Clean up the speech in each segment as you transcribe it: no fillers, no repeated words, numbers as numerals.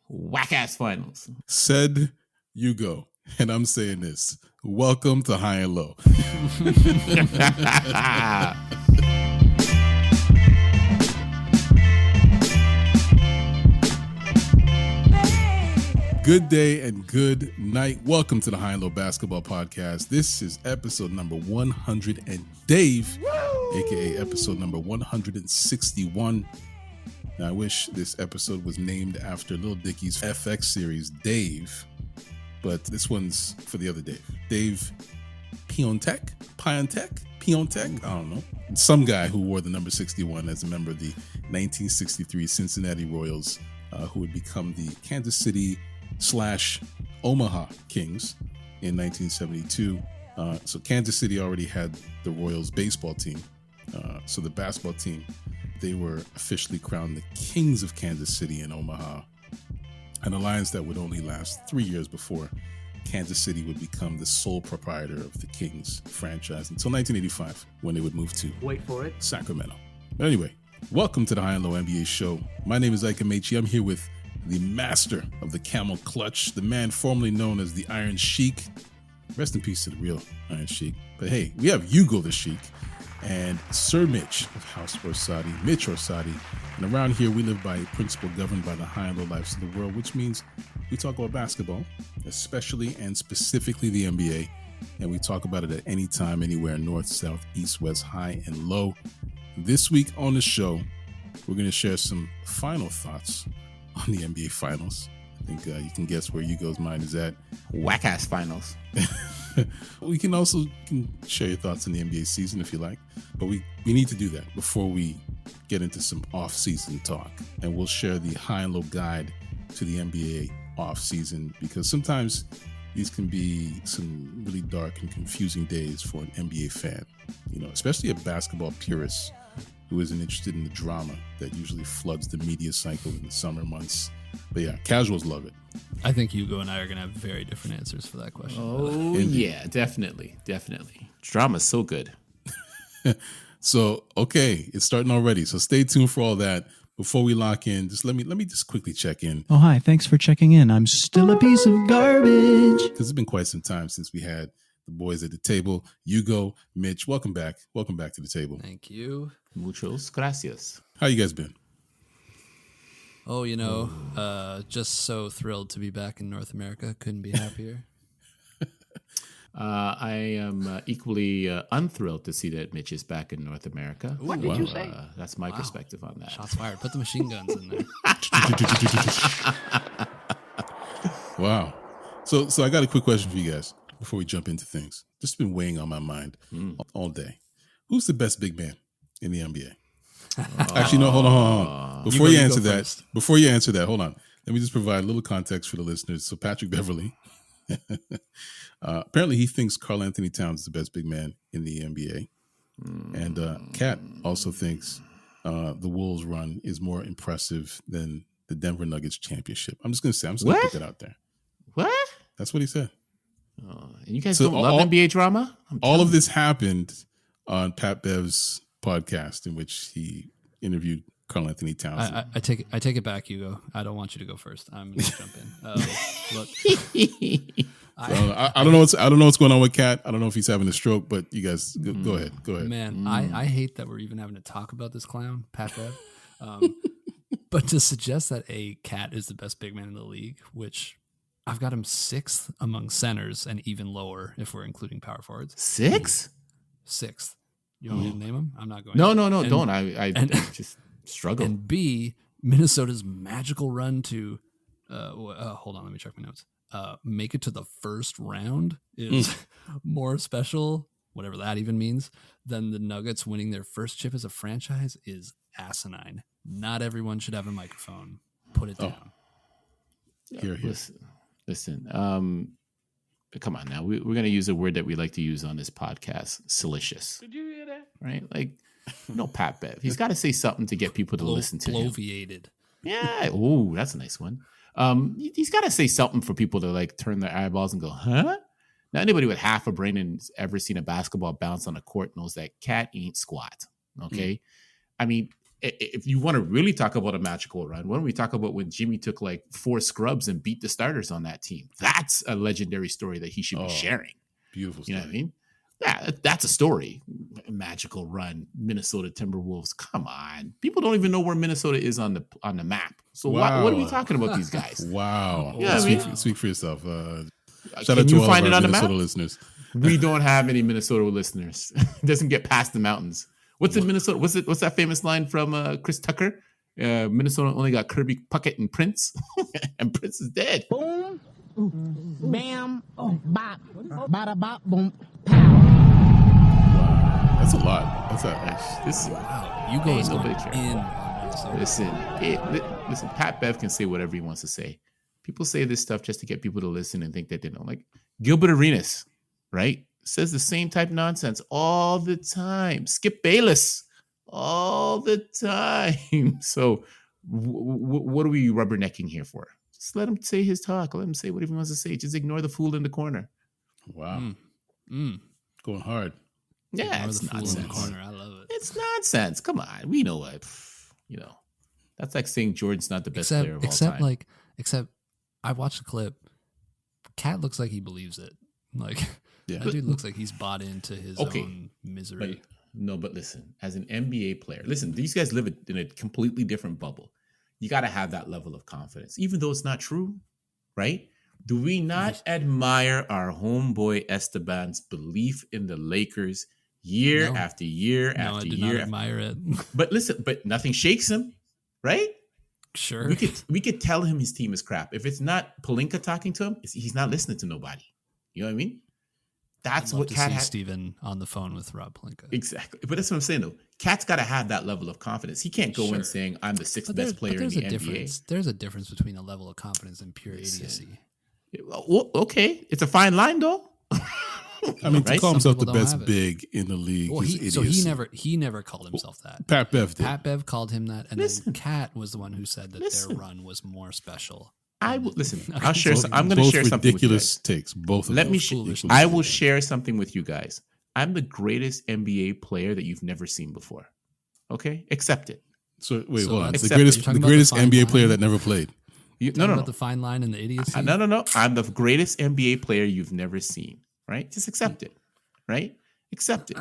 whack-ass finals. Said you go. And I'm saying this. Welcome to High and Low. Good day and good night. Welcome to the High and Low Basketball Podcast. This is episode number 100 and Dave, aka episode number 161. Now, I wish this episode was named after Lil Dicky's FX series, Dave, but this one's for the other Dave. Dave Piontek? I don't know. Some guy who wore the number 61 as a member of the 1963 Cincinnati Royals, who would become the Kansas City / Omaha Kings in 1972. So Kansas City already had the Royals baseball team. So the basketball team, they were officially crowned the Kings of Kansas City in Omaha, an alliance that would only last 3 years before Kansas City would become the sole proprietor of the Kings franchise until 1985, when they would move to Sacramento. But anyway, welcome to the High and Low NBA show. My name is Ike Amaechi. I'm here with the master of the camel clutch, the man formerly known as the Iron Sheik. Rest in peace to the real Iron Sheik. But hey, we have Hugo the Sheik and Sir Mitch of House Orsatti, Mitch Orsatti. And around here, we live by a principle governed by the high and low lives of the world, which means we talk about basketball, especially and specifically the NBA. And we talk about it at any time, anywhere, north, south, east, west, high, and low. This week on the show, we're going to share some final thoughts on the NBA Finals. I think you can guess where Hugo's mind is at. Whack-ass finals. We can also share your thoughts on the NBA season if you like, but we need to do that before we get into some off-season talk. And we'll share the high and low guide to the NBA off-season, because sometimes these can be some really dark and confusing days for an NBA fan, especially a basketball purist who isn't interested in the drama that usually floods the media cycle in the summer months. But yeah, casuals love it. I think Hugo and I are going to have very different answers for that question. Oh, yeah, definitely. Drama's so good. So, okay, it's starting already. So stay tuned for all that. Before we lock in, just let me just quickly check in. Oh, hi. Thanks for checking in. I'm still a piece of garbage. Because it's been quite some time since we had the boys at the table. Hugo, Mitch, welcome back. Welcome back to the table. Thank you. Muchos gracias. How you guys been? Oh, just so thrilled to be back in North America. Couldn't be happier. I am equally unthrilled to see that Mitch is back in North America. What did you say? That's my perspective on that. Shots fired. Put the machine guns in there. Wow. So I got a quick question for you guys before we jump into things. Just been weighing on my mind all day. Who's the best big man in the NBA? Actually, no, hold on. Before you answer that, hold on. Let me just provide a little context for the listeners. So Patrick Beverly, apparently he thinks Karl Anthony Towns is the best big man in the NBA. And Kat also thinks the Wolves run is more impressive than the Denver Nuggets championship. I'm just going to put that out there. What? That's what he said. And you guys don't love NBA drama? All of this happened on Pat Bev's podcast, in which he interviewed Karl Anthony Towns. I take it back, Hugo. I don't want you to go first. I'm going to jump in. Look, I don't know what's going on with Kat. I don't know if he's having a stroke, but you guys go ahead. Man, I hate that we're even having to talk about this clown, Pat Bev. But to suggest that a Kat is the best big man in the league, which I've got him 6th among centers and even lower if we're including power forwards. 6th? 6th. You want me to name them? I'm not going to. No, and, don't. I just struggle. And B, Minnesota's magical run to, hold on, let me check my notes. Make it to the first round is more special, whatever that even means, than the Nuggets winning their first chip as a franchise is asinine. Not everyone should have a microphone. Put it down. Here. Listen. Come on now. We're going to use a word that we like to use on this podcast. Salacious. Did you hear that? Right? Like, Pat Bev. He's got to say something to get people to listen to him. Bloviated. Yeah. Oh, that's a nice one. He's got to say something for people to like turn their eyeballs and go, huh? Now, anybody with half a brain and ever seen a basketball bounce on a court knows that Cat ain't squat. Okay. I mean, if you want to really talk about a magical run, why don't we talk about when Jimmy took like 4 scrubs and beat the starters on that team? That's a legendary story that he should be sharing. Beautiful story. You know what I mean? Yeah, that's a story. A magical run, Minnesota Timberwolves. Come on, people don't even know where Minnesota is on the map. So what are we talking about these guys? Wow. Yeah, speak for yourself. Shout Can out to you all find of it our on the Minnesota map? listeners. We don't have any Minnesota listeners. It doesn't get past the mountains. What's in Minnesota? What's that famous line from Chris Tucker? Minnesota only got Kirby Puckett and Prince, and Prince is dead. Boom, bam, bop, bada bop, boom, pow. That's a lot. That's Wow, you guys nobody going care. in on Minnesota. Listen. Pat Bev can say whatever he wants to say. People say this stuff just to get people to listen and think that they know. Like Gilbert Arenas, right? Says the same type of nonsense all the time. Skip Bayless, all the time. So what are we rubbernecking here for? Just let him say his talk. Let him say whatever he wants to say. Just ignore the fool in the corner. wow. Going hard. Yeah, Ignore it's the fool in the nonsense. corner. I love it. It's nonsense. Come on. We know what. That's like saying Jordan's not the best player of all time. Except I watched the clip. Cat looks like he believes it. Like Yeah. that dude looks like he's bought into his own misery. But listen, as an NBA player, listen, these guys live in a completely different bubble. You got to have that level of confidence, even though it's not true, right? Do we not admire our homeboy Esteban's belief in the Lakers year after year No, after I did year? not admire it. But listen, but nothing shakes him, right? Sure. We could tell him his team is crap. If it's not Pelinka talking to him, he's not listening to nobody. You know what I mean? That's what Cat has. Steven on the phone with Rob Pelinka. Exactly. But that's what I'm saying, though. Cat's got to have that level of confidence. He can't go in saying, I'm the sixth best player in the NBA. There's a difference between a level of confidence and pure idiocy. Well, okay. It's a fine line, though. I mean, to call himself the people don't best have it. big in the league is idiocy. he never called himself that. Pat Bev did. Pat Bev called him that, and then Cat was the one who said that their run was more special. Listen. I'll share. I'm going to share something with you ridiculous guys. takes. Both of Let them. me. I will share something with you guys. I'm the greatest NBA player that you've never seen before. Okay, accept it. So wait, hold on. Accept The greatest, it. You're the talking greatest about the NBA fine player line? that never played. No. About the fine line and the idiocy. No. I'm the greatest NBA player you've never seen. Right? Just accept it. Right? Accept it.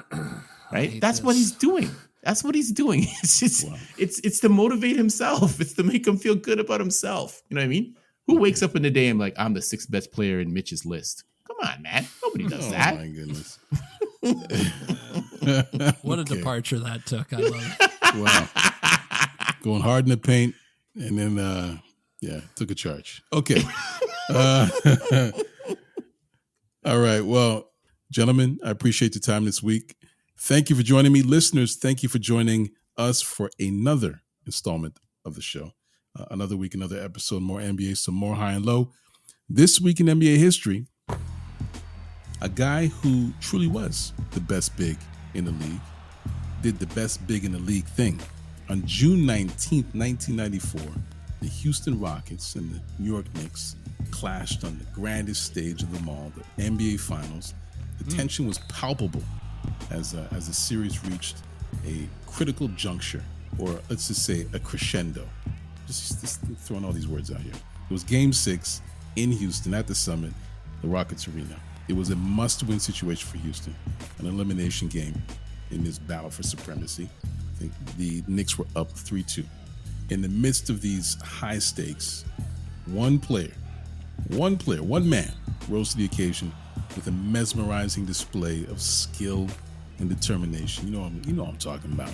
Right? That's what he's doing. That's what he's doing. It's just, it's to motivate himself. It's to make him feel good about himself. You know what I mean? Who wakes up in the day and like, I'm the sixth best player in Mitch's list? Come on, man. Nobody does that. Oh my goodness. What a departure that took. I love it. Wow. Going hard in the paint and then took a charge. Okay. All right. Well, gentlemen, I appreciate your time this week. Thank you for joining me. Listeners, thank you for joining us for another installment of the show. Another week, another episode, more NBA, some more high and low. This week in NBA history, a guy who truly was the best big in the league did the best big in the league thing. On June 19th, 1994, the Houston Rockets and the New York Knicks clashed on the grandest stage of them all, the NBA Finals. The tension was palpable as the series reached a critical juncture, or let's just say a crescendo. Just throwing all these words out here. It was Game 6 in Houston at the Summit, the Rockets Arena. It was a must-win situation for Houston, an elimination game in this battle for supremacy. I think the Knicks were up 3-2. In the midst of these high stakes, one man rose to the occasion with a mesmerizing display of skill and determination. You know what I'm talking about.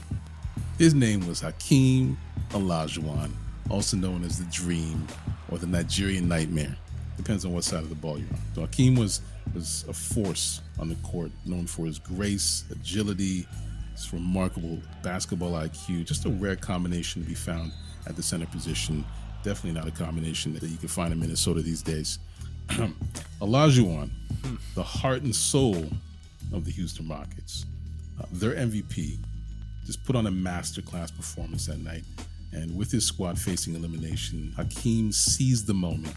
His name was Hakeem Olajuwon, also known as the Dream or the Nigerian Nightmare. Depends on what side of the ball you're on. So Hakeem was a force on the court, known for his grace, agility, his remarkable basketball IQ, just a rare combination to be found at the center position. Definitely not a combination that you can find in Minnesota these days. Olajuwon, the heart and soul of the Houston Rockets, their MVP, just put on a masterclass performance that night. And with his squad facing elimination, Hakeem seized the moment,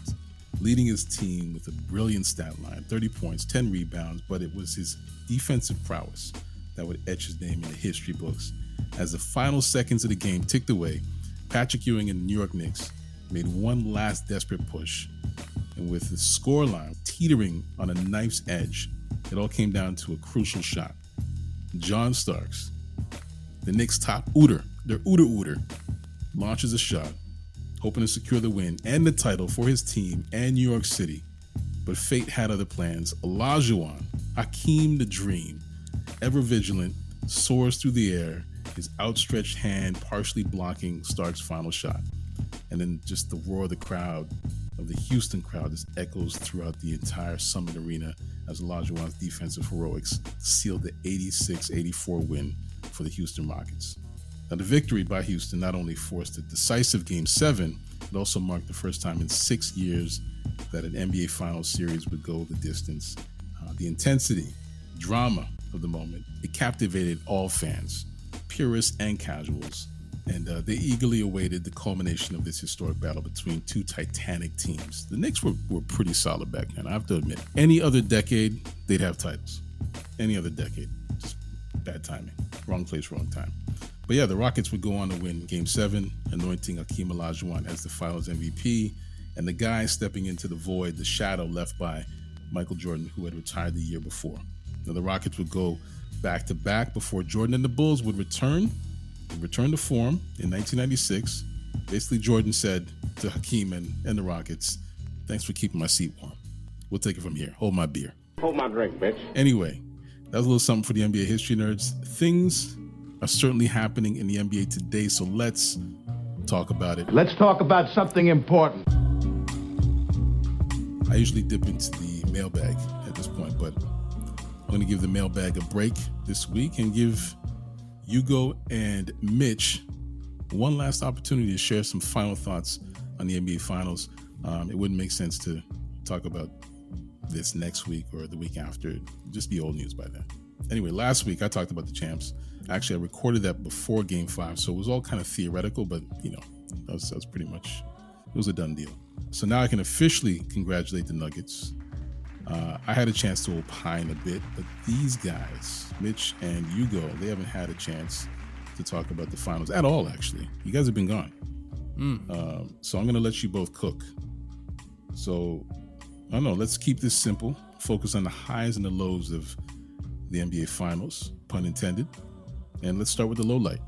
leading his team with a brilliant stat line, 30 points, 10 rebounds, but it was his defensive prowess that would etch his name in the history books As the final seconds of the game ticked away, Patrick Ewing and the New York Knicks made one last desperate push. And with the scoreline teetering on a knife's edge, it all came down to a crucial shot. John Starks, the Knicks' top Ooter, their Ooter, launches a shot, hoping to secure the win and the title for his team and New York City. But fate had other plans. Olajuwon, Hakeem the Dream, ever vigilant, soars through the air, his outstretched hand partially blocking Stark's final shot. And then just the roar of the crowd, of the Houston crowd, just echoes throughout the entire Summit Arena as Olajuwon's defensive heroics sealed the 86-84 win for the Houston Rockets. Now, the victory by Houston not only forced a decisive Game 7, it also marked the first time in 6 years that an NBA Finals series would go the distance. The intensity, drama of the moment, it captivated all fans, purists and casuals, and they eagerly awaited the culmination of this historic battle between two titanic teams. The Knicks were pretty solid back then, I have to admit. Any other decade, they'd have titles. Any other decade, just bad timing. Wrong place, wrong time. But yeah, the Rockets would go on to win Game 7, anointing Hakeem Olajuwon as the Finals MVP, and the guy stepping into the void, the shadow left by Michael Jordan, who had retired the year before. Now, the Rockets would go back-to-back before Jordan and the Bulls would return to form in 1996. Basically, Jordan said to Hakeem and the Rockets, "Thanks for keeping my seat warm. We'll take it from here. Hold my beer." Hold my drink, bitch. Anyway, that was a little something for the NBA history nerds. Things are certainly happening in the NBA today, so let's talk about it. Let's talk about something important. I usually dip into the mailbag at this point, but I'm going to give the mailbag a break this week and give Hugo and Mitch one last opportunity to share some final thoughts on the NBA Finals. It wouldn't make sense to talk about this next week or the week after. It'd just be old news by then. Anyway, last week I talked about the champs. Actually, I recorded that before Game 5, so it was all kind of theoretical, but that was pretty much, it was a done deal. So now I can officially congratulate the Nuggets. I had a chance to opine a bit, but these guys, Mitch and Hugo, they haven't had a chance to talk about the finals at all, actually. You guys have been gone. So I'm going to let you both cook. So, I don't know, let's keep this simple. Focus on the highs and the lows of the NBA Finals, pun intended. And let's start with the low light.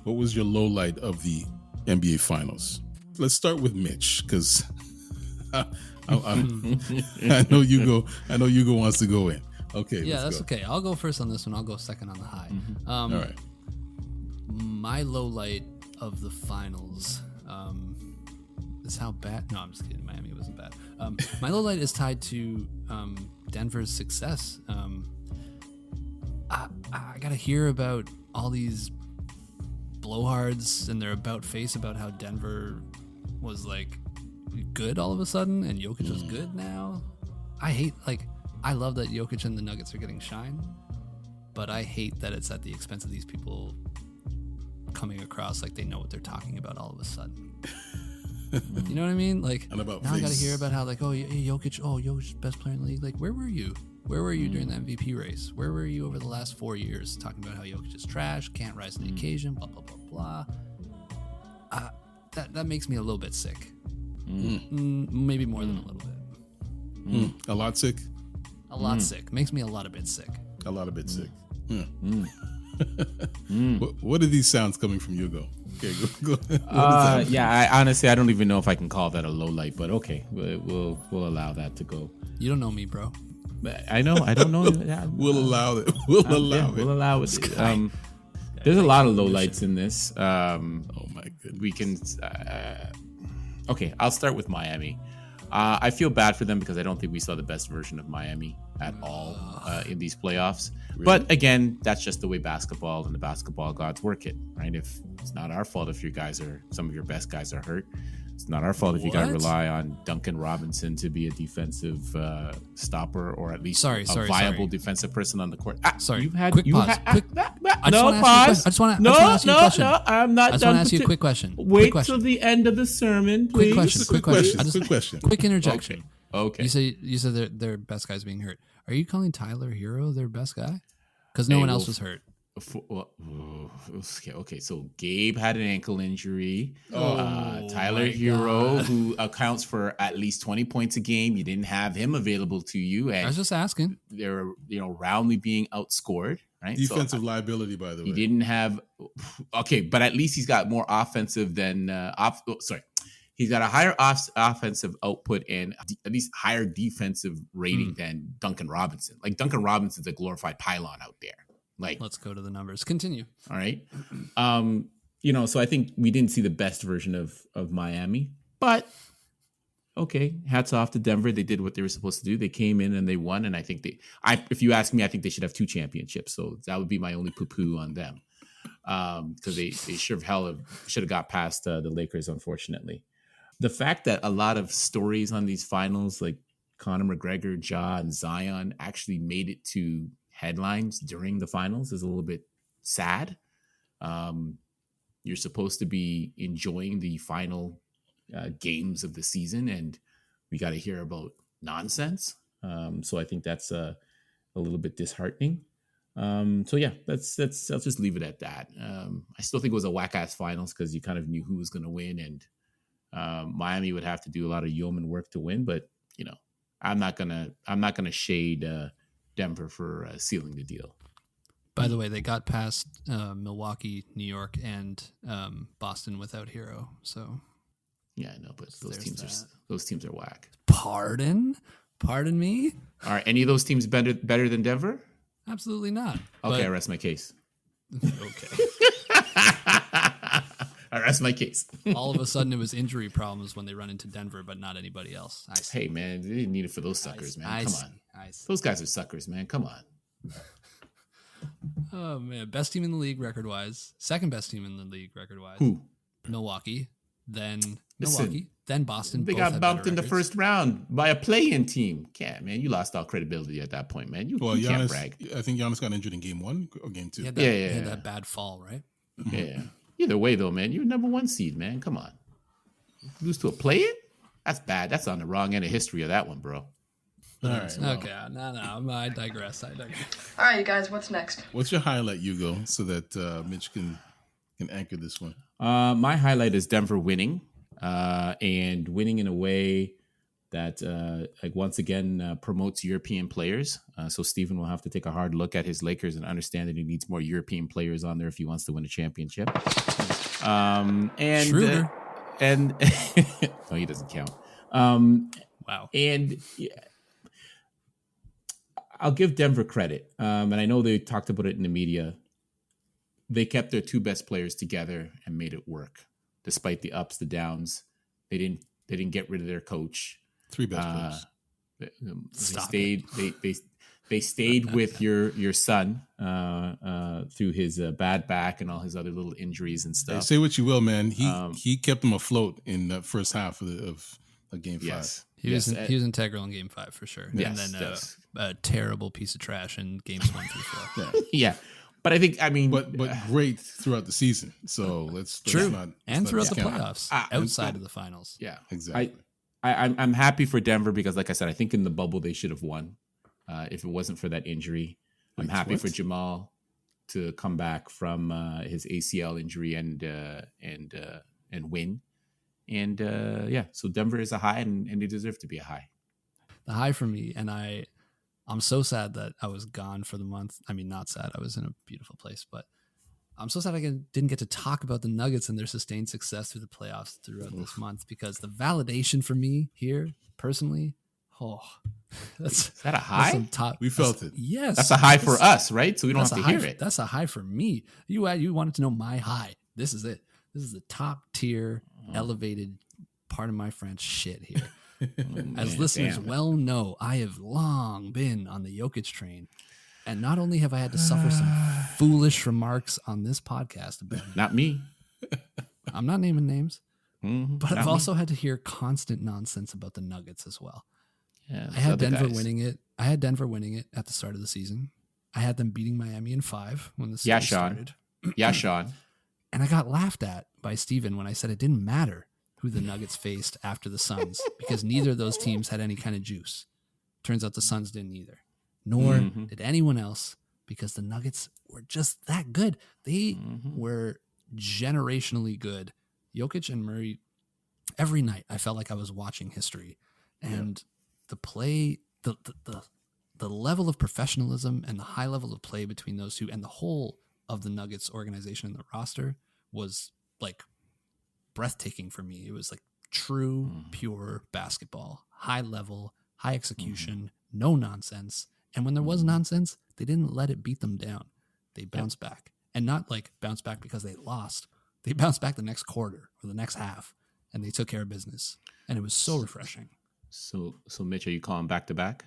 What was your low light of the NBA Finals? Let's start with Mitch, because I know Hugo wants to go in. Okay. Yeah, that's okay. I'll go first on this one. I'll go second on the high. All right. My low light of the finals is how bad. No, I'm just kidding. Miami wasn't bad. My low light is tied to Denver's success. I got to hear about all these blowhards and their about face about how Denver was like good all of a sudden and Jokic was good now. I love that Jokic and the Nuggets are getting shine, but I hate that it's at the expense of these people coming across like they know what they're talking about all of a sudden. You know what I mean? Like, and about now I got to hear about how like, Jokic's best player in the league. Like, where were you? Where were you during the MVP race? Where were you over the last 4 years talking about how Jokic is trash, can't rise to the occasion, blah, blah, blah, blah. That makes me a little bit sick. Maybe more than a little bit. A lot sick? A lot sick. Makes me a lot of bit sick. A lot of bit sick. What are these sounds coming from Hugo? Okay, go. I honestly don't even know if I can call that a low light, but okay, we'll allow that to go. You don't know me, bro. I know. I don't know. We'll allow it. We'll allow it. There's a lot of lowlights in this. Oh my goodness. We can. Okay, I'll start with Miami. I feel bad for them because I don't think we saw the best version of Miami at all in these playoffs. Really? But again, that's just the way basketball and the basketball gods work it, right? If it's not our fault if some of your best guys are hurt. It's not our fault if you got to rely on Duncan Robinson to be a defensive stopper or at least a viable defensive person on the court. Sorry. Quick pause. I just want to ask you a question. No, I'm not done. I just want to ask you a quick question. Wait till the end of the sermon, please. Quick question. Quick interjection. Okay. You said their best guy's being hurt. Are you calling Tyler Hero their best guy? Because no one else was hurt. Okay, so Gabe had an ankle injury. Tyler my Hero, God. who accounts for at least 20 points a game, you didn't have him available to you, I and was just asking. they're roundly being outscored. Right, Defensive liability, by the way. He didn't have. Okay, but at least he's got more offensive than He's got a higher offensive output and at least higher defensive rating than Duncan Robinson. Like Duncan Robinson's a glorified pylon out there. Like, Let's go to the numbers. Continue. all right. So I think we didn't see the best version of Miami, but okay, hats off to Denver. They did what they were supposed to do. They came in and they won. And I think if you ask me, I think they should have 2 championships. So that would be my only poo-poo on them. Because they sure of hell should have got past the Lakers, unfortunately. The fact that a lot of stories on these finals, like Conor McGregor, Ja, and Zion, actually made it to headlines during the finals is a little bit sad. You're supposed to be enjoying the final games of the season, and we got to hear about nonsense. So I think that's a little bit disheartening. So yeah, that's I'll just leave it at that. I still think it was a whack-ass finals because you kind of knew who was going to win, and Miami would have to do a lot of yeoman work to win. But I'm not gonna shade Denver for sealing the deal. By the way, they got past Milwaukee, New York, and Boston without Hero. So Yeah, I know, but those teams are whack. pardon me. Are any of those teams better than Denver? Absolutely not. Okay, I rest my case. Okay. I rest my case. All of a sudden, it was injury problems when they run into Denver, but not anybody else. I see. Hey, man, they didn't need it for those suckers, man. I Come see. on. I see. Those guys are suckers, man. Come on. Oh man, best team in the league record-wise. Second best team in the league record-wise. Who? Milwaukee. Then Listen, Milwaukee. Then Boston. They Both got have bumped better in the records. first round by a play-in team. Yeah, man, you lost all credibility at that point, man. You Well, can't Giannis, brag. I think Giannis got injured in game 1 or game 2. He had that, Yeah, he had yeah. that bad fall, right? Yeah. Either way, though, man, you're number 1 seed, man. Come on. Lose to a play-in? That's bad. That's on the wrong end of history of that one, bro. All right. Well, Okay, no, I digress. All right, you guys, what's next? what's your highlight, Hugo, so that Mitch can anchor this one? My highlight is Denver winning, and winning in a way that, once again, promotes European players. So Steven will have to take a hard look at his Lakers and understand that he needs more European players on there if he wants to win a championship. And Schroeder. and no, he doesn't count. Wow. And yeah, I'll give Denver credit. And I know they talked about it in the media. They kept their 2 best players together and made it work, despite the ups, the downs. They didn't get rid of their coach. 3 best players. They stayed with your son through his bad back and all his other little injuries and Hey, stuff. say what you will, man. He kept them afloat in the first half of game 5. Yes, He was integral in Game 5 for sure. Yes, and then yes. a terrible piece of trash in Games 1 through 4. yeah. But I mean, But great throughout the season. So let's True. not And let's throughout not the discount it. playoffs, outside of the finals. yeah, Exactly. I'm happy for Denver because, like I said, I think in the bubble they should have won. If it wasn't for that injury, I'm Wait, happy what? for Jamal to come back from his ACL injury and win. And yeah, so Denver is a high, and they deserve to be a high. The high for me, and I'm so sad that I was gone for the month. I mean, not sad. I was in a beautiful place, but I'm so sad I didn't get to talk about the Nuggets and their sustained success through the playoffs throughout this month, because the validation for me here personally, is that a high? We felt it. Yes. That's a high for us, right? So we don't That's have a to high hear for- it. That's a high for me. You wanted to know my high. This is it. This is the top tier, elevated, pardon my French, shit here. As listeners damn. well know, I have long been on the Jokic train. And not only have I had to suffer some foolish remarks on this podcast about him, Not me. I'm not naming names, Mhm. but Not I've me. also had to hear constant nonsense about the Nuggets as well. Yeah, I had those other Denver guys. winning it. I had Denver winning it at the start of the season. I had them beating Miami in 5 when the series Yeah, Sean. started. Yeah, Sean. And I got laughed at by Steven when I said it didn't matter who the Nuggets faced after the Suns because neither of those teams had any kind of juice. Turns out the Suns didn't either. Nor did anyone else because the Nuggets were just that good. They were generationally good. Jokic and Murray, every night I felt like I was watching history. And the play, the level of professionalism and the high level of play between those two and the whole of the Nuggets organization and the roster was like breathtaking for me. It was like true, pure basketball, high level, high execution, no nonsense. And when there was nonsense, they didn't let it beat them down. They bounced back, and not like bounce back because they lost. They bounced back the next quarter or the next half, and they took care of business. And it was so refreshing. So Mitch, are you calling back to back?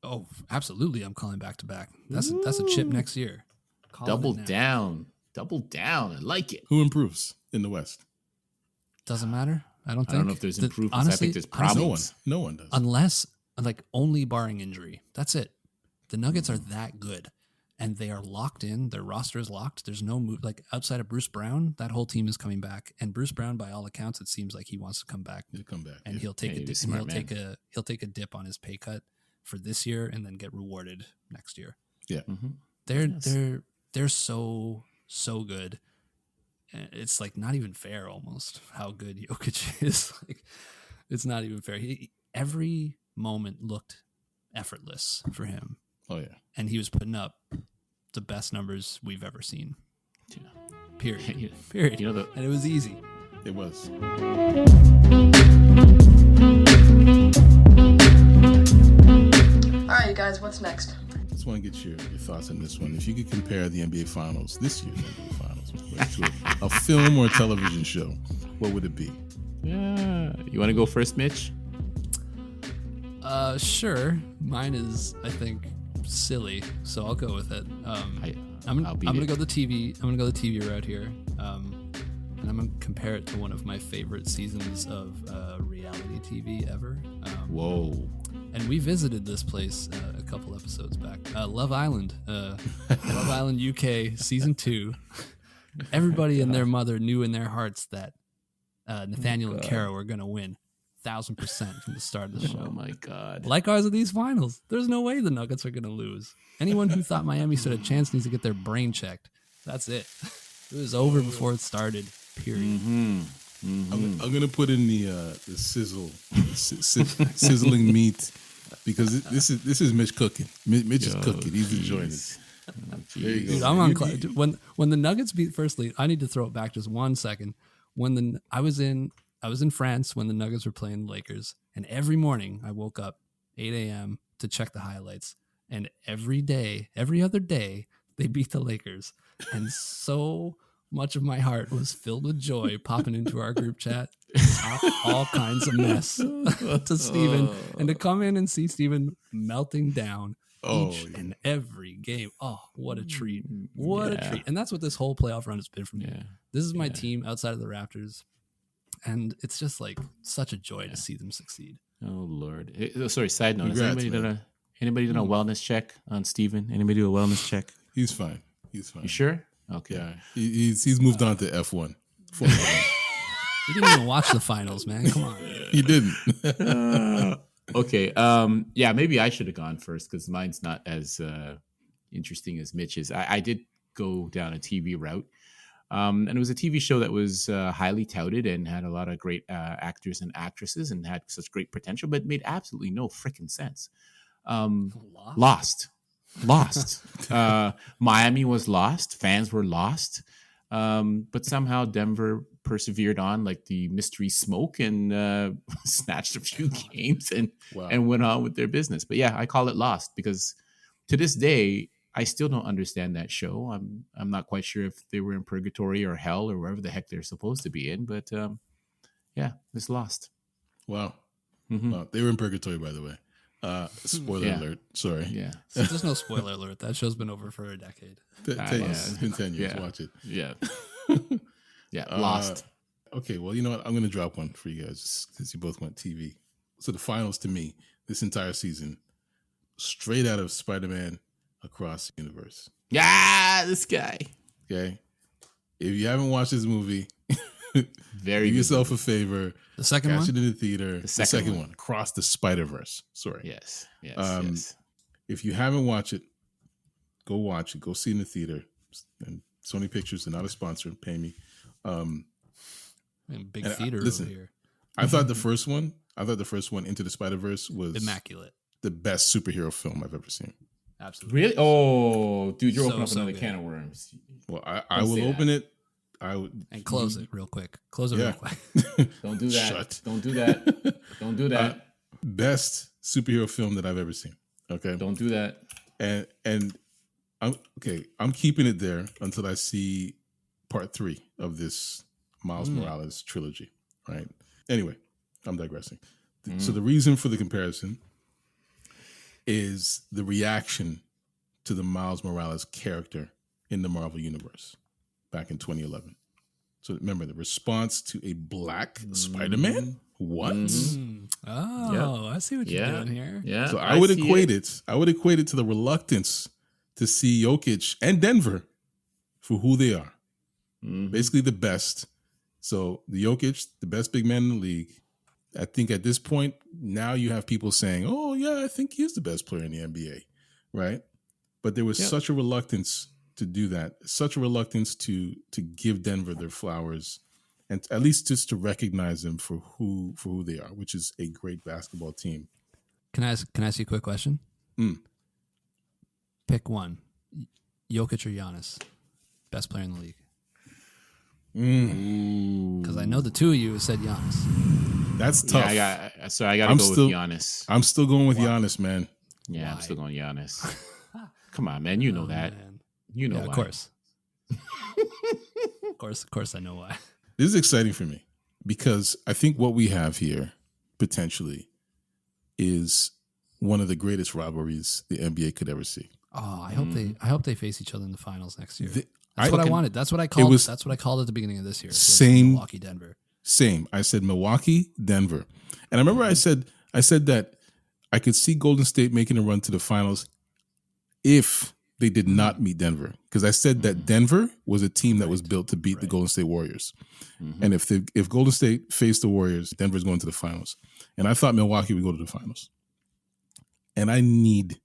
Oh, absolutely. I'm calling back to back. That's a chip next year. Double down. I like it. Who improves in the West? Doesn't matter. I don't know if there's improvements. Honestly, I think there's problems. No one does. Unless, like, only barring injury. That's it. The Nuggets are that good, and they are locked in. Their roster is locked. There's no move. Like, outside of Bruce Brown, that whole team is coming back. And Bruce Brown, by all accounts, it seems like he wants to come back. He'll come back, and he'll take he'll take a dip on his pay cut for this year, and then get rewarded next year. Yeah, they're so good. It's like not even fair almost how good Jokic is. Like, it's not even fair. Every moment looked effortless for him. Oh yeah, and he was putting up the best numbers we've ever seen. Yeah. Period. Period. And it was easy. It was. All right, you guys, what's next? Just want to get your thoughts on this one. If you could compare the NBA Finals, this year's NBA Finals, to a film or a television show, what would it be? Yeah. You want to go first, Mitch? Sure. Mine is, I think, silly, so I'll go with it. I'm gonna go the TV. I'm gonna go the TV route here, and I'm gonna compare it to one of my favorite seasons of reality TV ever. Whoa! And we visited this place a couple episodes back. Love Island, Love Island UK season 2. Everybody and their mother knew in their hearts that Nathaniel and Kara were gonna win. 1,000% from the start of the show. Oh my God. Like ours of these finals. There's no way the Nuggets are going to lose. Anyone who thought Miami stood a chance needs to get their brain checked. That's it. It was over before it started. Period. I'm going to put in the sizzling meat, because this is Mitch cooking. Mitch is cooking. He's enjoying it. There you go. Dude, I'm on when the Nuggets beat firstly, I need to throw it back just 1 second. I was in France when the Nuggets were playing the Lakers, and every morning I woke up 8 a.m. to check the highlights. And every other day, they beat the Lakers. And so much of my heart was filled with joy popping into our group chat, all kinds of mess to Steven. And to come in and see Steven melting down each and every game. Oh, what a treat. What a treat. And that's what this whole playoff run has been for me. Yeah. This is my team outside of the Raptors. And it's just like such a joy to see them succeed. Oh Lord! Sorry. Side note: has anybody done a wellness check on Steven? Anybody do a wellness check? He's fine. You sure? Okay. Yeah. He's moved on to F1. You didn't even watch the finals, man. Come on. He didn't. Okay. Yeah. Maybe I should have gone first because mine's not as interesting as Mitch's. I did go down a TV route. And it was a TV show that was highly touted and had a lot of great actors and actresses and had such great potential, but made absolutely no freaking sense. Lost. Miami was lost. Fans were lost. But somehow Denver persevered on like the mystery smoke and snatched a few games and went on with their business. But yeah, I call it Lost because to this day, I still don't understand that show. I'm not quite sure if they were in purgatory or hell or wherever the heck they're supposed to be in. But yeah, it's Lost. Wow. Well, they were in purgatory, by the way. Spoiler alert. Sorry. Yeah. So there's no spoiler alert. That show's been over for a decade. 10 years. It's been 10 years. Yeah. Watch it. Yeah. Yeah. Lost. Okay. Well, you know what? I'm going to drop one for you guys because you both went TV. So the finals to me, this entire season, straight out of Spider-Man Across the Universe. Yeah, this guy. Okay. If you haven't watched this movie, do Very yourself a favor. The second Catch one? it in the theater. The second one. Across the Spider-Verse. Sorry. Yes. If you haven't watched it, Go watch it. Go see it in the theater. And Sony Pictures are not a sponsor. Pay me. Big theater listen, over here. I thought the first one, Into the Spider-Verse, was Immaculate. The best superhero film I've ever seen. Absolutely. Really? Oh, dude, you're opening up another good. can of worms. Well, I will open it. I would And close it real quick. Close it real quick. Don't do that. Shut. Don't do that. Don't do that. Best superhero film that I've ever seen. Okay. Don't do that. And I'm keeping it there until I see part 3 of this Miles Morales trilogy. Right. Anyway, I'm digressing. So the reason for the comparison is the reaction to the Miles Morales character in the Marvel Universe back in 2011. So remember the response to a black Spider-Man? What? Oh, I see what you're doing here. Yeah. So I would equate it to the reluctance to see Jokic and Denver for who they are. Basically the best. So the Jokic, the best big man in the league. I think at this point, now you have people saying, oh, yeah, I think he is the best player in the NBA, right? But there was such a reluctance to do that, such a reluctance to give Denver their flowers, and at least just to recognize them for who they are, which is a great basketball team. Can I ask you a quick question? Pick one. Jokic or Giannis? Best player in the league. Because I know the two of you said Giannis. That's tough. I got to go with Giannis. I'm still going with Giannis, man. Yeah, I'm still going Giannis. Come on, man. You know that. Man. You know why. Of course. Of course I know why. This is exciting for me because I think what we have here potentially is one of the greatest rivalries the NBA could ever see. Oh, I hope they face each other in the finals next year. I wanted. That's what I called. That's what I called at the beginning of this year. Same. Milwaukee, Denver. Same. I said Milwaukee, Denver. And I remember I said that I could see Golden State making a run to the finals if they did not meet Denver. Because I said that Denver was a team that was built to beat the Golden State Warriors. And if Golden State faced the Warriors, Denver's going to the finals. And I thought Milwaukee would go to the finals. And I need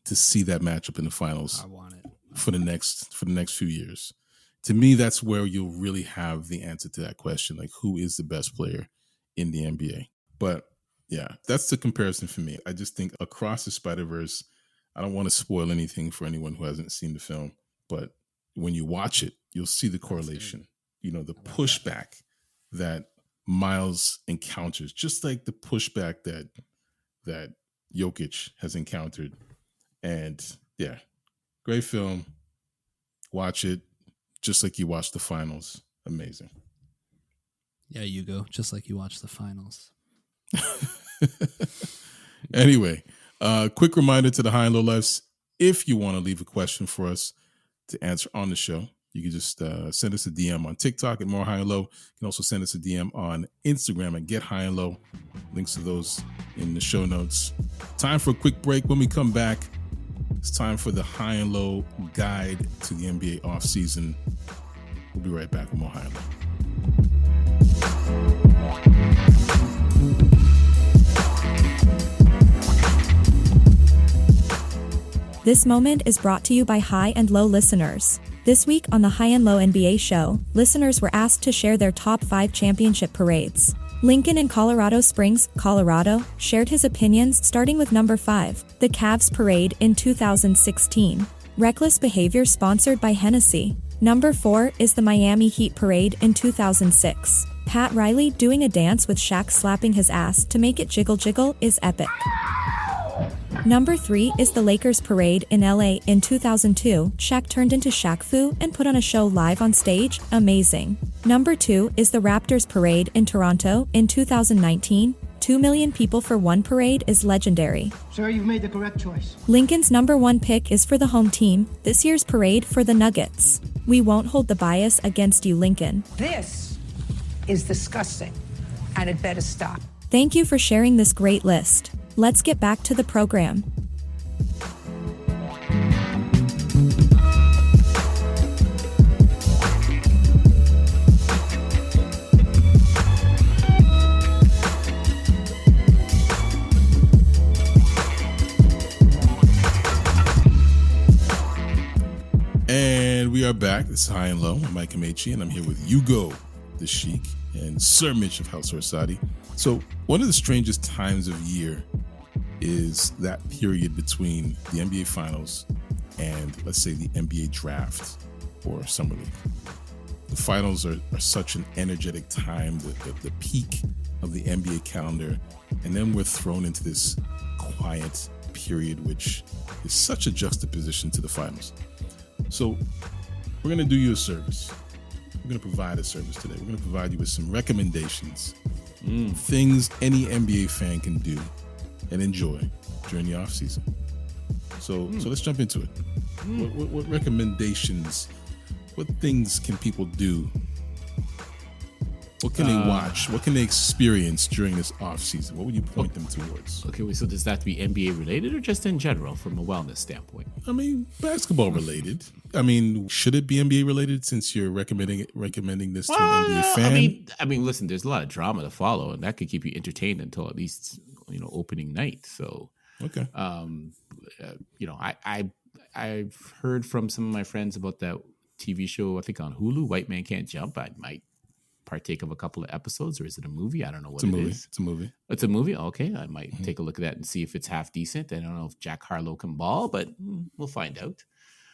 to see that matchup in the finals. I want it. For the next few years. To me, that's where you'll really have the answer to that question, like who is the best player in the NBA. But yeah, that's the comparison for me. I just think Across the Spider-Verse, I don't want to spoil anything for anyone who hasn't seen the film, but when you watch it, you'll see the correlation, the pushback that Miles encounters, just like the pushback that Jokic has encountered. And yeah, great film. Watch it just like you watched the finals. Amazing. Yeah, you go. Just like you watched the finals. Anyway, quick reminder to the High and Low Lefts. If you want to leave a question for us to answer on the show, you can just send us a DM on TikTok at More High and Low. You can also send us a DM on Instagram at Get High and Low. Links to those in the show notes. Time for a quick break. When we come back, it's time for the High and Low guide to the NBA offseason. We'll be right back with more High and Low. This moment is brought to you by High and Low listeners. This week on the High and Low NBA show, listeners were asked to share their top 5 championship parades. Lincoln in Colorado Springs, Colorado, shared his opinions starting with number 5, the Cavs parade in 2016. Reckless behavior sponsored by Hennessy. Number 4 is the Miami Heat parade in 2006. Pat Riley doing a dance with Shaq slapping his ass to make it jiggle jiggle is epic. Number 3 is the Lakers parade in LA in 2002. Shaq turned into Shaq Fu and put on a show live on stage. Amazing. Number 2 is the Raptors parade in Toronto in 2019. 2 million people for one parade is legendary. Sir, you've made the correct choice. Lincoln's number 1 pick is for the home team, this year's parade for the Nuggets. We won't hold the bias against you, Lincoln. This is disgusting, and it better stop. Thank you for sharing this great list. Let's get back to the program. And we are back. This is High and Low. I'm Ike Amaechi, and I'm here with Hugo, the Sheik, and Sir Mitch of House Orsatti. So one of the strangest times of year is that period between the NBA Finals and, let's say, the NBA Draft or Summer League. The finals are such an energetic time, the peak of the NBA calendar, and then we're thrown into this quiet period, which is such a juxtaposition to the finals. So we're going to do you a service. We're going to provide a service today. We're going to provide you with some recommendations, things any NBA fan can do and enjoy during the off season. So let's jump into it. What recommendations, what things can people do? What can they watch? What can they experience during this off season? What would you point them towards? Okay, so does that have to be NBA related or just in general from a wellness standpoint? I mean, basketball related. I mean, should it be NBA related since you're recommending this to an NBA fan? I mean, listen, there's a lot of drama to follow, and that could keep you entertained until at least opening night. So, okay, I've heard from some of my friends about that TV show. I think on Hulu, White Man Can't Jump. I might partake of a couple of episodes, or is it a movie? I don't know what it is. It's a movie. It's a movie? Okay. I might take a look at that and see if it's half decent. I don't know if Jack Harlow can ball, but we'll find out.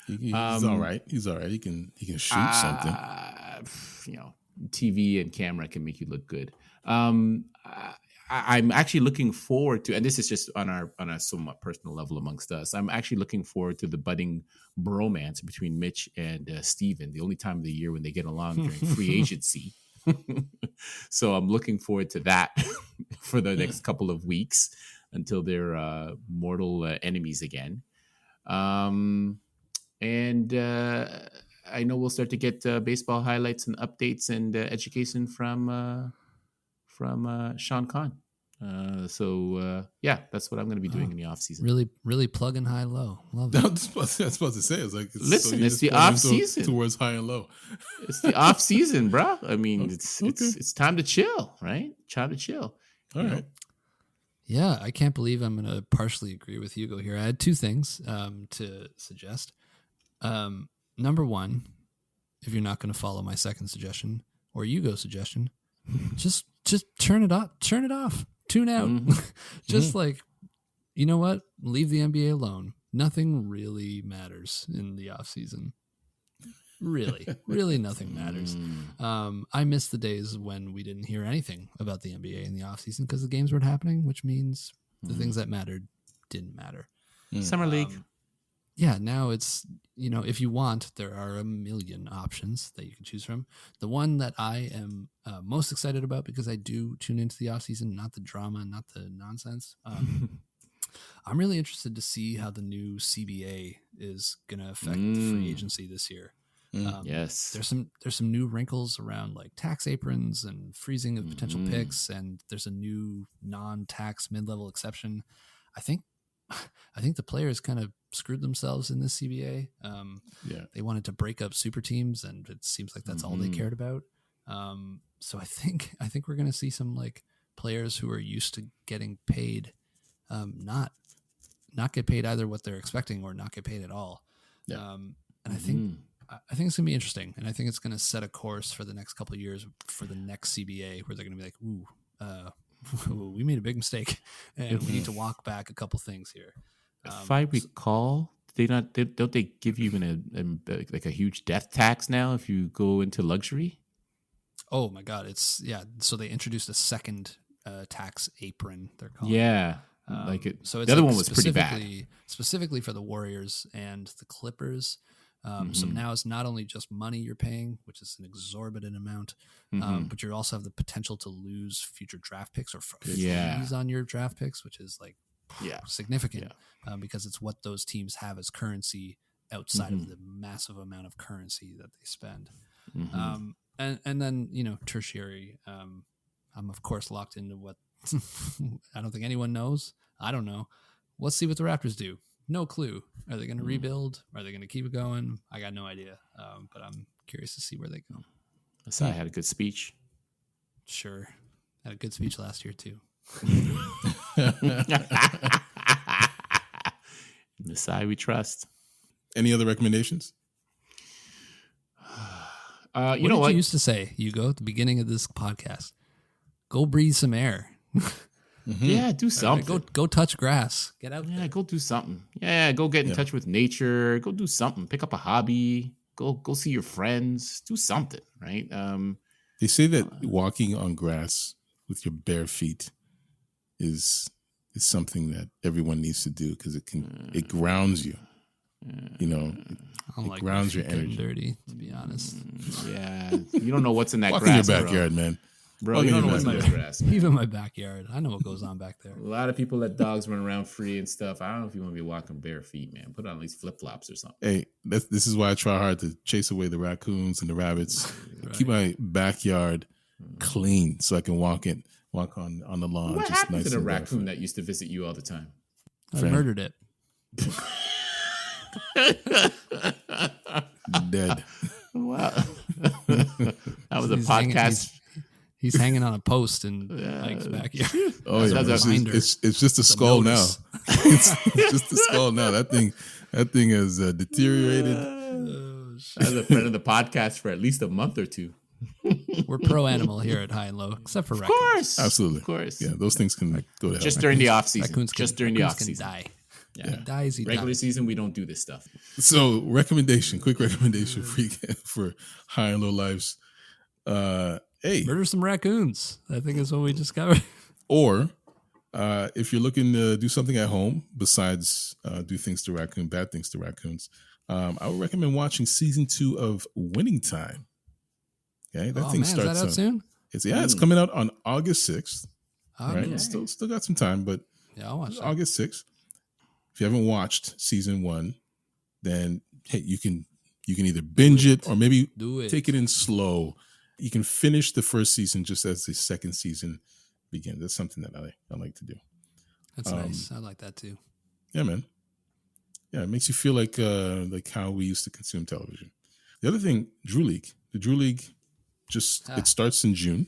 He's all right. He's all right. He can shoot something. TV and camera can make you look good. I'm actually looking forward to, and this is just on a somewhat personal level amongst us, I'm actually looking forward to the budding bromance between Mitch and Steven, the only time of the year when they get along during free agency. So I'm looking forward to that for the next couple of weeks until they're mortal enemies again. And I know we'll start to get baseball highlights and updates and education from Sean Khan. That's what I'm going to be doing in the off season. Really plugging high low. Love I it. was supposed to say, it's like, it's the off season towards high and low. It's the off season, bro. I mean, it's time to chill, right? Time to chill. All right. Yeah, I can't believe I'm going to partially agree with Hugo here. I had two things to suggest. Number one, if you're not going to follow my second suggestion or Hugo's suggestion, just turn it off. Tune out. Just like, you know what? Leave the NBA alone. Nothing really matters in the off season. Really nothing matters. I miss the days when we didn't hear anything about the NBA in the off season because the games weren't happening, which means the things that mattered didn't matter. Summer League. Yeah, now it's, if you want, there are a million options that you can choose from. The one that I am most excited about, because I do tune into the offseason, not the drama, not the nonsense. I'm really interested to see how the new CBA is going to affect free agency this year. Yes. There's some new wrinkles around like tax aprons and freezing of potential picks, and there's a new non-tax mid-level exception. I think the players kind of screwed themselves in this CBA. They wanted to break up super teams, and it seems like that's all they cared about. So I think we're going to see some like players who are used to getting paid, not get paid either what they're expecting or not get paid at all. And I think it's going to be interesting, and I think it's going to set a course for the next couple of years for the next CBA, where they're going to be like, we made a big mistake, and we need to walk back a couple things here. If I recall, don't they give you a huge death tax now if you go into luxury? Oh my God, so they introduced a second tax apron, they're calling it. So it's the other one was pretty bad. Specifically for the Warriors and the Clippers. So now it's not only just money you're paying, which is an exorbitant amount, but you also have the potential to lose future draft picks or fees on your draft picks, which is like significant because it's what those teams have as currency outside of the massive amount of currency that they spend. And then, tertiary, I'm of course locked into what I don't think anyone knows. I don't know. Let's see what the Raptors do. No clue. Are they going to rebuild? Are they going to keep it going? I got no idea. But I'm curious to see where they go. Masai had a good speech. Sure. Had a good speech last year too. Masai we trust. Any other recommendations? You know what? You used to say, Hugo, at the beginning of this podcast, go breathe some air. Yeah, do something. Right, go touch grass. Get out there. Go do something. Yeah, go get in touch with nature. Go do something. Pick up a hobby. Go see your friends. Do something, right? They say that walking on grass with your bare feet is something that everyone needs to do because it grounds you. You know, it grounds your energy. Dirty, to be honest. Yeah, you don't know what's in that Walk grass, in your backyard, man. Bro, you don't know what's in that grass. Man. Even my backyard, I know what goes on back there. A lot of people let dogs run around free and stuff. I don't know if you want to be walking bare feet, man. Put on at least flip flops or something. Hey, this is why I try hard to chase away the raccoons and the rabbits. Right. Keep my backyard clean so I can walk on the lawn. What just happened nice to the and raccoon that used to visit you all the time? I murdered it. Dead. Wow. That was a podcast. He's hanging on a post in Ike's backyard. Oh yeah, it's just a skull now. It's just a skull now. That thing has deteriorated. I was a friend of the podcast for at least a month or two. We're pro animal here at High and Low, except for raccoons. Of course, absolutely, of course. Yeah, those things can go to hell. Just during the off season. Raccoons during the off season. Die. Yeah. He dies. Regular season, we don't do this stuff. So, quick recommendation for High and Low Lives. Hey, murder some raccoons. I think is what we discovered. Or if you're looking to do something at home besides do things to bad things to raccoons, I would recommend watching season 2 of Winning Time. Okay, that thing starts. Is that out soon? It's coming out on August 6th. Okay. Right, still got some time, but I'll watch that. August 6th. If you haven't watched season 1, then hey, you can either binge it or maybe take it in slow. You can finish the first season just as the second season begins. That's something that I like to do. That's nice. I like that too. Yeah, man. Yeah, it makes you feel like how we used to consume television. The other thing, Drew League. The Drew League it starts in June.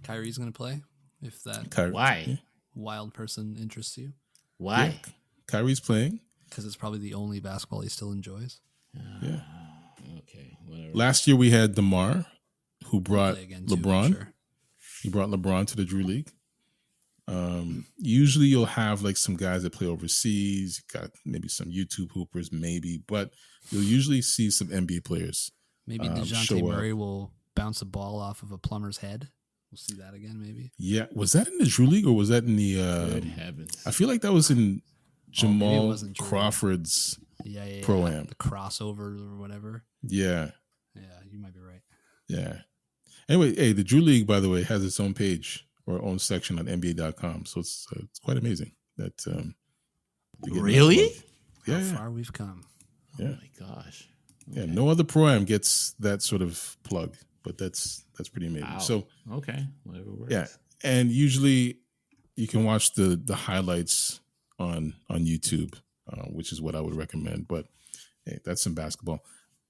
Kyrie's going to play. If that why wild person interests you. Why? Yeah. Kyrie's playing because it's probably the only basketball he still enjoys. Yeah. Okay. Whatever. Last year we had DeMar, who brought LeBron. Sure. He brought LeBron to the Drew League. Usually you'll have like some guys that play overseas. You got maybe some YouTube hoopers, but you'll usually see some NBA players. Maybe DeJounte Murray will bounce a ball off of a plumber's head. We'll see that again, maybe. Yeah. Was that in the Drew League or was that in the... Good heavens. I feel like that was in Jamal Crawford's Pro-Am. The crossover or whatever. Yeah. Yeah, you might be right. Yeah. Anyway, hey, the Drew League, by the way, has its own page or own section on NBA.com. So it's quite amazing that... really? Yeah. How far we've come. Yeah. Oh, my gosh. Okay. Yeah, no other Pro-Am gets that sort of plug, but that's pretty amazing. Wow. So okay, whatever works. Yeah, and usually you can watch the highlights on YouTube, which is what I would recommend. But hey, that's some basketball.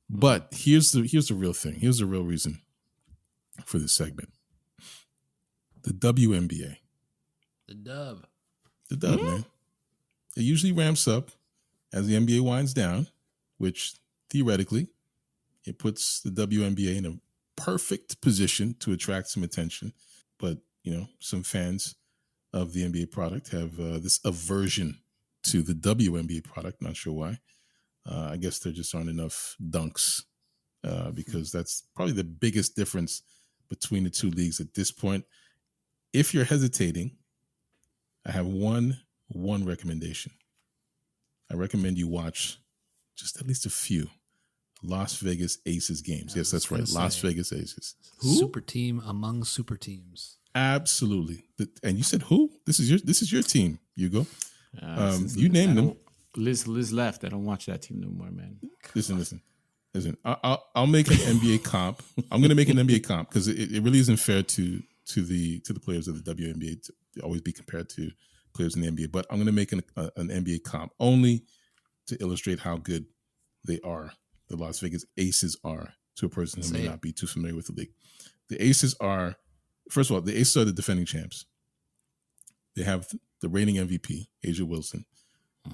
But here's the real thing. Here's the real reason for this segment. The WNBA. The dub, man. It usually ramps up as the NBA winds down, which theoretically it puts the WNBA in a perfect position to attract some attention. But, some fans of the NBA product have this aversion to the WNBA product. Not sure why. I guess there just aren't enough dunks because that's probably the biggest difference between the two leagues at this point. If you're hesitating, I have one recommendation. I recommend you watch just at least a few Las Vegas Aces games. Yes, that's right. Las Vegas Aces. Who? Super team among super teams. Absolutely. And you said who? This is your team, Hugo. You named them. Liz left. I don't watch that team no more, man. Listen. I'll make an NBA comp. I'm going to make an NBA comp because it really isn't fair to the players of the WNBA to always be compared to players in the NBA. But I'm going to make an NBA comp only to illustrate how good they are. The Las Vegas Aces are to a person who may not be too familiar with the league. The Aces are, first of all, the Aces are the defending champs. They have the reigning MVP, Asia Wilson,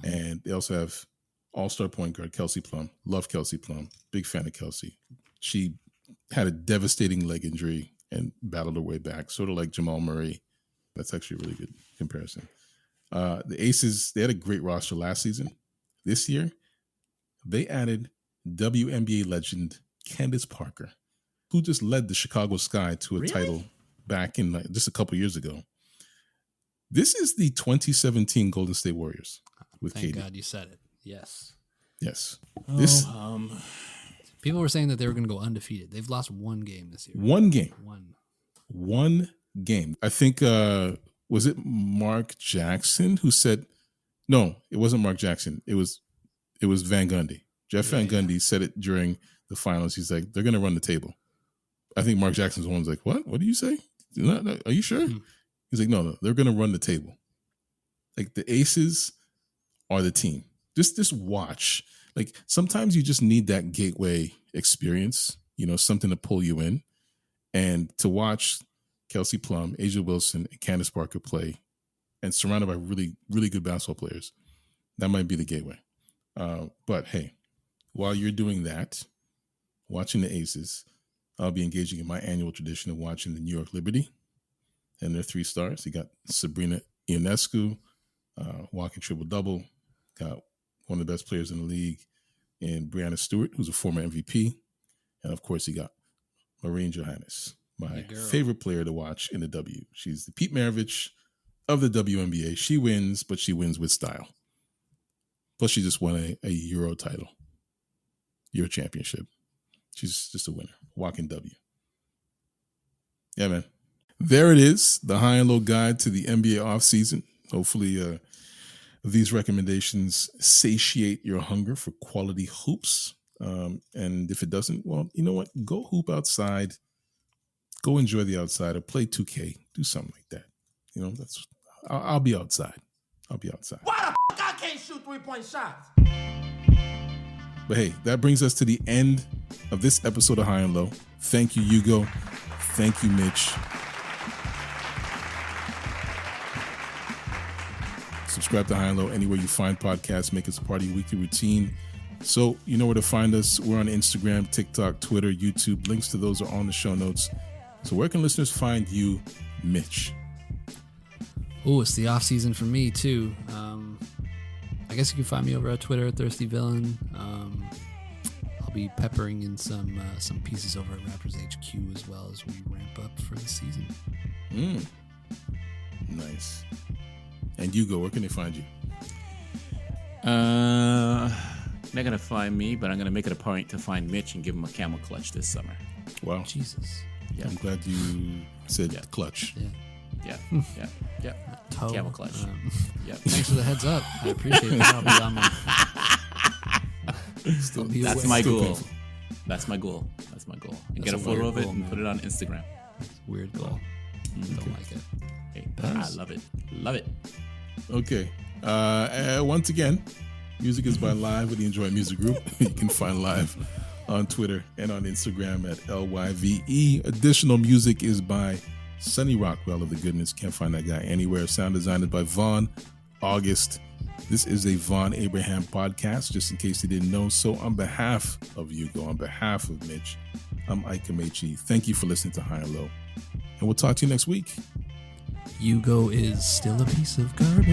and they also have all-star point guard Kelsey Plum. Love Kelsey Plum. Big fan of Kelsey. She had a devastating leg injury and battled her way back, sort of like Jamal Murray. That's actually a really good comparison. The Aces, they had a great roster last season. This year, they added WNBA legend Candace Parker, who just led the Chicago Sky to a title back in just a couple years ago. This is the 2017 Golden State Warriors with Thank KD. God you said it. Yes. Yes. People were saying that they were going to go undefeated. They've lost one game this year. One game. I think, was it Mark Jackson who said, no, it wasn't Mark Jackson. It was Van Gundy. Jeff Van Gundy said it during the finals. He's like, they're going to run the table. I think Mark Jackson's the one who's like, what? What do you say? Are you sure? He's like, no, they're going to run the table. Like, the Aces are the team. Just watch. Like, sometimes you just need that gateway experience, something to pull you in. And to watch Kelsey Plum, Asia Wilson, and Candace Parker play, and surrounded by really, really good basketball players, that might be the gateway. But hey, while you're doing that, watching the Aces, I'll be engaging in my annual tradition of watching the New York Liberty and their 3 stars. You got Sabrina Ionescu, walking triple-double. Got one of the best players in the league in Brianna Stewart, who's a former MVP. And, of course, you got Maureen Johannes, my favorite player to watch in the W. She's the Pete Maravich of the WNBA. She wins, but she wins with style. Plus, she just won a Euro title, Euro championship. She's just a winner. Walking W. Yeah, man. There it is, the high and low guide to the NBA offseason. Hopefully, these recommendations satiate your hunger for quality hoops. And if it doesn't, well, you know what? Go hoop outside. Go enjoy the outside or play 2K. Do something like that. I'll be outside. Why the f*** I can't shoot 3-point shots? But hey, that brings us to the end of this episode of High and Low. Thank you, Hugo. Thank you, Mitch. Subscribe to High and Low anywhere you find podcasts. Make us a part of your weekly routine. So you know where to find us. We're on Instagram, TikTok, Twitter, YouTube. Links to those are on the show notes. So where can listeners find you, Mitch? Oh, it's the off season for me too. I guess you can find me over at Twitter at Thirsty Villain. I'll be peppering in some pieces over at Raptors HQ as well as we ramp up for the season. Nice. And Hugo, where can they find you? Not gonna find me, but I'm gonna make it a point to find Mitch and give him a camel clutch this summer. Wow. Jesus. Yeah. I'm glad you said clutch. Yeah. Toe. Camel clutch. Thanks for the heads up. I appreciate that. I'll be on my... That's my goal. That's my goal. And get a photo of it and put it on Instagram. Weird goal. Don't like it. Hey, I love it. Okay. Once again, music is by Live with the Enjoy Music Group. You can find Live on Twitter and on Instagram at LYVE. Additional music is by Sonny Rockwell of The Goodness. Can't find that guy anywhere. Sound designed by Vonn August. This is a Vonn+Abrahamm podcast, just in case you didn't know. So on behalf of Hugo, on behalf of Mitch, I'm Ike Amaechi. Thank you for listening to High and Low. And we'll talk to you next week. Hugo is still a piece of garbage.